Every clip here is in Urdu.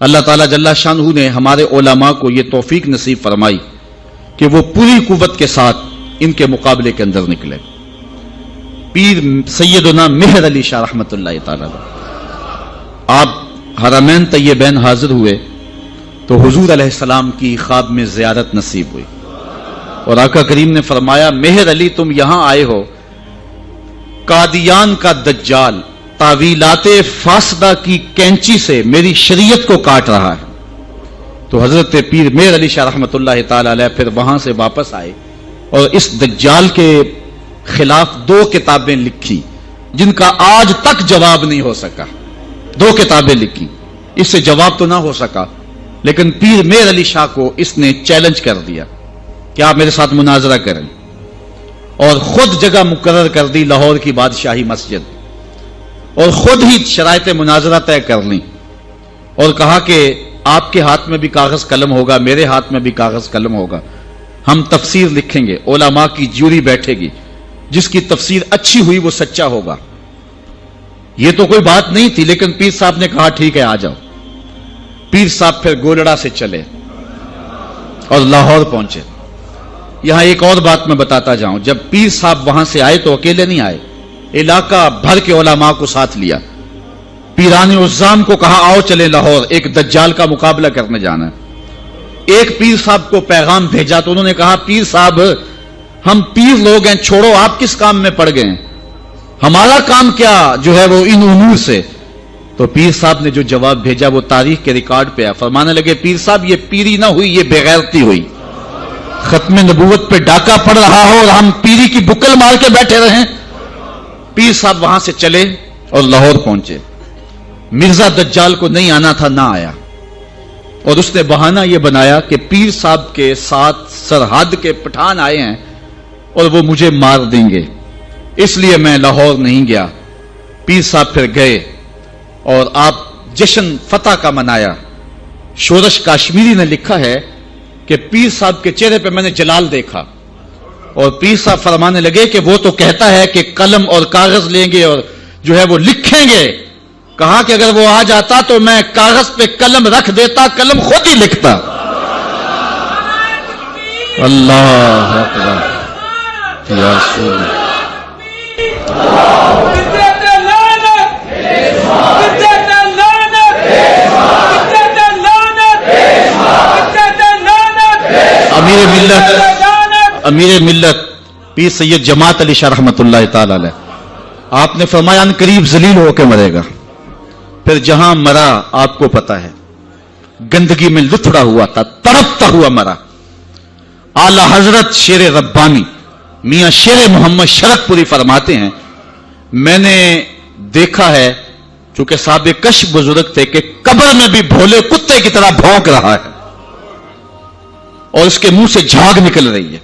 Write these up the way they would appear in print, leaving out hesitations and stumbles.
اللہ تعالیٰ جل شانہ نے ہمارے علماء کو یہ توفیق نصیب فرمائی کہ وہ پوری قوت کے ساتھ ان کے مقابلے کے اندر نکلے. پیر سیدنا مہر علی شاہ رحمۃ اللہ تعالی آپ حرمین طیبین حاضر ہوئے تو حضور علیہ السلام کی خواب میں زیارت نصیب ہوئی اور آقا کریم نے فرمایا مہر علی تم یہاں آئے ہو، قادیان کا دجال تعویلات فاسدہ کی کینچی سے میری شریعت کو کاٹ رہا ہے. تو حضرت پیر مہر علی شاہ رحمۃ اللہ تعالی علیہ پھر وہاں سے واپس آئے اور اس دجال کے خلاف 2 کتابیں لکھی جن کا آج تک جواب نہیں ہو سکا. 2 کتابیں لکھی، اس سے جواب تو نہ ہو سکا لیکن پیر مہر علی شاہ کو اس نے چیلنج کر دیا کہ آپ میرے ساتھ مناظرہ کریں، اور خود جگہ مقرر کر دی لاہور کی بادشاہی مسجد اور خود ہی شرائط مناظرہ طے کر لیں اور کہا کہ آپ کے ہاتھ میں بھی کاغذ قلم ہوگا، میرے ہاتھ میں بھی کاغذ قلم ہوگا، ہم تفسیر لکھیں گے، علماء کی جیوری بیٹھے گی، جس کی تفسیر اچھی ہوئی وہ سچا ہوگا. یہ تو کوئی بات نہیں تھی لیکن پیر صاحب نے کہا ٹھیک ہے آ جاؤ. پیر صاحب پھر گولڑا سے چلے اور لاہور پہنچے. یہاں ایک اور بات میں بتاتا جاؤں، جب پیر صاحب وہاں سے آئے تو اکیلے نہیں آئے، علاقہ بھر کے علماء کو ساتھ لیا. پیران عظام کو کہا آؤ چلے لاہور، ایک دجال کا مقابلہ کرنے جانا ہے. ایک پیر صاحب کو پیغام بھیجا تو انہوں نے کہا پیر صاحب ہم پیر لوگ ہیں، چھوڑو آپ کس کام میں پڑ گئے ہیں، ہمارا کام کیا جو ہے وہ ان امور سے. تو پیر صاحب نے جو جواب بھیجا وہ تاریخ کے ریکارڈ پہ ہے. فرمانے لگے پیر صاحب یہ پیری نہ ہوئی، یہ بےغیرتی ہوئی. ختم نبوت پہ ڈاکہ پڑ رہا ہو اور ہم پیری کی بکل مار کے بیٹھے رہیں. پیر صاحب وہاں سے چلے اور لاہور پہنچے. مرزا دجال کو نہیں آنا تھا، نہ آیا، اور اس نے بہانہ یہ بنایا کہ پیر صاحب کے ساتھ سرحد کے پٹھان آئے ہیں اور وہ مجھے مار دیں گے، اس لیے میں لاہور نہیں گیا. پیر صاحب پھر گئے اور آپ جشن فتح کا منایا. شورش کاشمیری نے لکھا ہے کہ پیر صاحب کے چہرے پہ میں نے جلال دیکھا اور پیر صاحب فرمانے لگے کہ وہ تو کہتا ہے کہ قلم اور کاغذ لیں گے اور جو ہے وہ لکھیں گے. کہا کہ اگر وہ آ جاتا تو میں کاغذ پہ قلم رکھ دیتا، قلم خود ہی لکھتا. اللہ اکبر یا رسول اللہ. امیر ملت پیر سید جماعت علی شاہ رحمۃ اللہ تعالی علیہ آپ نے فرمایا ان قریب ذلیل ہو کے مرے گا. پھر جہاں مرا آپ کو پتا ہے، گندگی میں لتھڑا ہوا تھا، تڑپتا ہوا مرا. اعلی حضرت شیر ربانی میاں شیر محمد شرک پوری فرماتے ہیں میں نے دیکھا ہے، چونکہ صاحب کش بزرگ تھے، کہ قبر میں بھی بھولے کتے کی طرح بھونک رہا ہے اور اس کے منہ سے جھاگ نکل رہی ہے.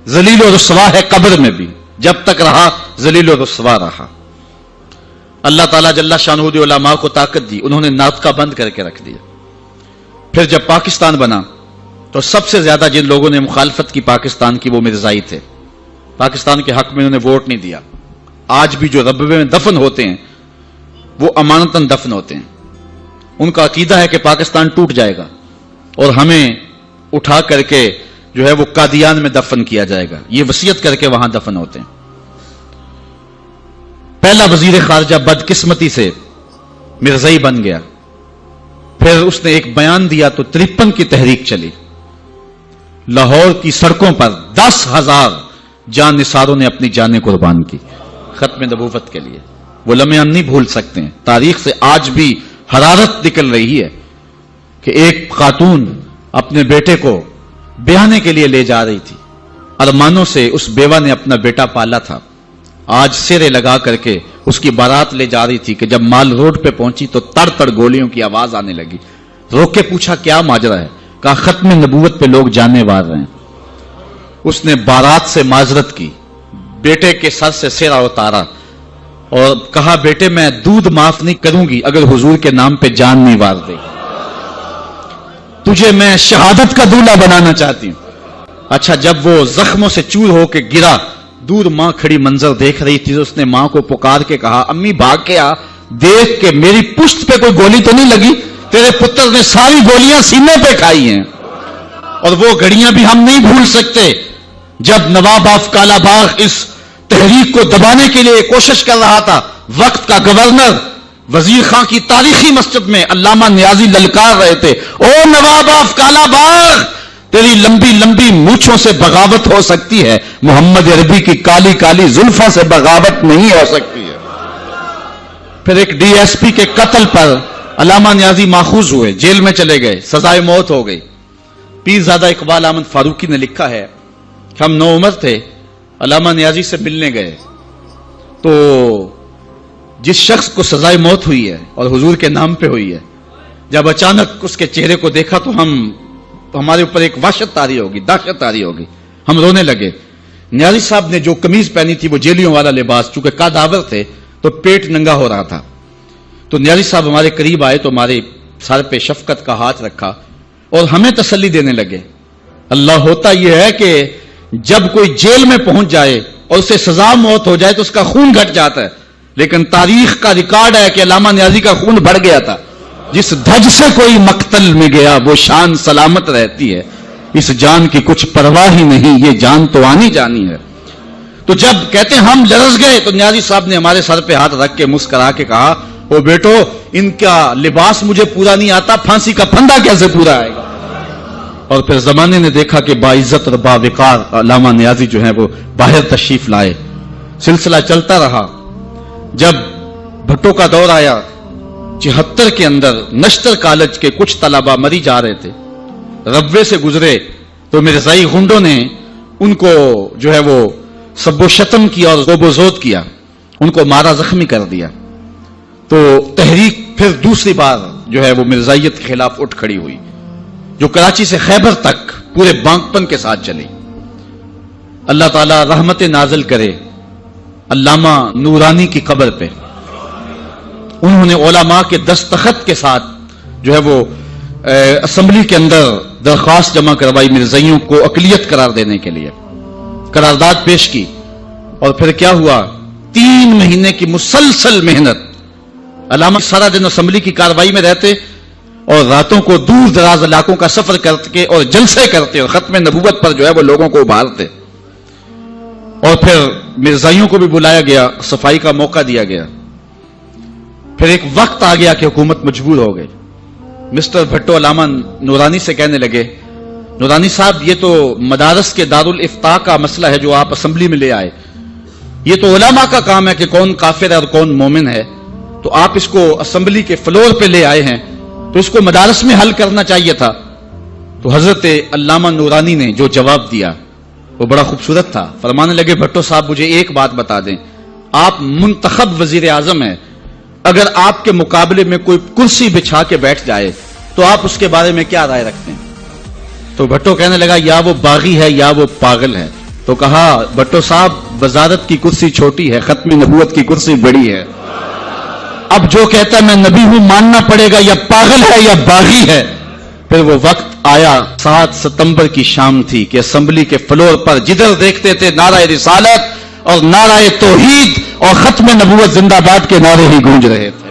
ذلیل و رسوا ہے قبر میں بھی، جب تک رہا ذلیل و رسوا رہا. اللہ تعالیٰ جل شانہ نے علماء کو طاقت دی، انہوں نے ناطقہ بند کر کے رکھ دیا. پھر جب پاکستان بنا تو سب سے زیادہ جن لوگوں نے مخالفت کی پاکستان کی وہ مرزائی تھے. پاکستان کے حق میں انہوں نے ووٹ نہیں دیا. آج بھی جو ربوے میں دفن ہوتے ہیں وہ امانتاً دفن ہوتے ہیں. ان کا عقیدہ ہے کہ پاکستان ٹوٹ جائے گا اور ہمیں اٹھا کر کے جو ہے وہ قادیان میں دفن کیا جائے گا. یہ وصیت کر کے وہاں دفن ہوتے ہیں. پہلا وزیر خارجہ بدقسمتی سے مرزائی بن گیا. پھر اس نے ایک بیان دیا تو 53 کی تحریک چلی. لاہور کی سڑکوں پر 10,000 جان نثاروں نے اپنی جانیں قربان کی ختم نبوت کے لیے. وہ لمحے ہم نہیں بھول سکتے ہیں. تاریخ سے آج بھی حرارت نکل رہی ہے کہ ایک خاتون اپنے بیٹے کو بیانے کے لیے لے جا رہی تھی. ارمانوں سے اس بیوہ نے اپنا بیٹا پالا تھا. آج سرے لگا کر کے اس کی بارات لے جا رہی تھی کہ جب مال روڈ پہ پہنچی تو تڑ تڑ گولیوں کی آواز آنے لگی. روک کے پوچھا کیا ماجرا ہے؟ کہا ختم نبوت پہ لوگ جانے وار رہے ہیں. اس نے بارات سے معذرت کی، بیٹے کے سر سے سرا اتارا اور کہا بیٹے میں دودھ معاف نہیں کروں گی اگر حضور کے نام پہ جان نہیں وار دے. تجھے میں شہادت کا دولہا بنانا چاہتی ہوں. اچھا جب وہ زخموں سے چور ہو کے گرا، دور ماں کھڑی منظر دیکھ رہی تھی. اس نے ماں کو پکار کے کہا امی بھاگ کے آ، دیکھ کہ میری پشت پہ کوئی گولی تو نہیں لگی. تیرے پتر نے ساری گولیاں سینے پہ کھائی ہیں، اور وہ گھڑیاں بھی ہم نہیں بھول سکتے جب نواب آف کالا باغ اس تحریک کو دبانے کے لیے کوشش کر رہا تھا۔ وقت کا گورنر وزیر خان کی تاریخی مسجد میں علامہ نیازی للکار رہے تھے، او نواب آف کالا باغ، تیری لمبی لمبی مونچھوں سے بغاوت ہو سکتی ہے، محمد عربی کی کالی کالی زلفوں سے بغاوت نہیں ہو سکتی ہے۔ پھر ایک ڈی ایس پی کے قتل پر علامہ نیازی ماخوذ ہوئے، جیل میں چلے گئے، سزائے موت ہو گئی۔ پیرزادہ اقبال احمد فاروقی نے لکھا ہے کہ ہم 9 عمر تھے، علامہ نیازی سے ملنے گئے تو جس شخص کو سزائے موت ہوئی ہے اور حضور کے نام پہ ہوئی ہے، جب اچانک اس کے چہرے کو دیکھا تو ہمارے اوپر ایک وحشت طاری ہوگی، دہشت طاری ہوگی، ہم رونے لگے۔ نیازی صاحب نے جو قمیض پہنی تھی وہ جیلیوں والا لباس، چونکہ قادآور تھے تو پیٹ ننگا ہو رہا تھا، تو نیازی صاحب ہمارے قریب آئے تو ہمارے سر پہ شفقت کا ہاتھ رکھا اور ہمیں تسلی دینے لگے۔ اللہ ہوتا یہ ہے کہ جب کوئی جیل میں پہنچ جائے اور اسے سزا موت ہو جائے تو اس کا خون گھٹ جاتا ہے، لیکن تاریخ کا ریکارڈ ہے کہ علامہ نیازی کا خون بڑھ گیا تھا۔ جس دھج سے کوئی مقتل میں گیا وہ شان سلامت رہتی ہے، اس جان کی کچھ پرواہ ہی نہیں، یہ جان تو آنی جانی ہے۔ تو جب کہتے ہیں ہم لرز گئے تو نیازی صاحب نے ہمارے سر پہ ہاتھ رکھ کے مسکرا کے کہا، او بیٹو ان کا لباس مجھے پورا نہیں آتا، پھانسی کا پھندا کیسے پورا آئے گا؟ اور پھر زمانے نے دیکھا کہ باعزت اور باوقار علامہ نیازی جو ہیں وہ باہر تشریف لائے، سلسلہ چلتا رہا۔ جب بھٹو کا دور آیا 74 کے اندر نشتر کالج کے کچھ طلبہ مری جا رہے تھے، ربوے سے گزرے تو مرزائی غنڈوں نے ان کو جو ہے وہ سب و شتم کیا اور ذوب و زود کیا، ان کو مارا زخمی کر دیا۔ تو تحریک پھر دوسری بار جو ہے وہ مرزائیت کے خلاف اٹھ کھڑی ہوئی، جو کراچی سے خیبر تک پورے بانکپن کے ساتھ چلی۔ اللہ تعالیٰ رحمت نازل کرے علامہ نورانی کی قبر پہ، انہوں نے علماء کے دستخط کے ساتھ جو ہے وہ اسمبلی کے اندر درخواست جمع کروائی مرزائیوں کو اقلیت قرار دینے کے لیے، قرارداد پیش کی، اور پھر کیا ہوا، 3 مہینے کی مسلسل محنت، علامہ سارا دن اسمبلی کی کاروائی میں رہتے اور راتوں کو دور دراز علاقوں کا سفر کرتے اور جلسے کرتے اور ختم نبوت پر جو ہے وہ لوگوں کو ابھارتے، اور پھر مرزائیوں کو بھی بلایا گیا، صفائی کا موقع دیا گیا۔ پھر ایک وقت آ گیا کہ حکومت مجبور ہو گئی۔ مسٹر بھٹو علامہ نورانی سے کہنے لگے، نورانی صاحب یہ تو مدارس کے دارالافتاء کا مسئلہ ہے جو آپ اسمبلی میں لے آئے، یہ تو علماء کا کام ہے کہ کون کافر ہے اور کون مومن ہے، تو آپ اس کو اسمبلی کے فلور پہ لے آئے ہیں تو اس کو مدارس میں حل کرنا چاہیے تھا۔ تو حضرت علامہ نورانی نے جو جواب دیا وہ بڑا خوبصورت تھا، فرمانے لگے، بھٹو صاحب مجھے ایک بات بتا دیں، آپ منتخب وزیر اعظم ہیں، اگر آپ کے مقابلے میں کوئی کرسی بچھا کے بیٹھ جائے تو آپ اس کے بارے میں کیا رائے رکھتے ہیں؟ تو بھٹو کہنے لگا، یا وہ باغی ہے یا وہ پاگل ہے۔ تو کہا، بھٹو صاحب وزارت کی کرسی چھوٹی ہے، ختم نبوت کی کرسی بڑی ہے، اب جو کہتا ہے میں نبی ہوں ماننا پڑے گا، یا پاگل ہے یا باغی ہے۔ پھر وہ وقت آیا، 7 ستمبر کی شام تھی کہ اسمبلی کے فلور پر جدھر دیکھتے تھے نعرہ رسالت اور نعرہ توحید اور ختم نبوت زندہ باد کے نعرے ہی گونج رہے تھے۔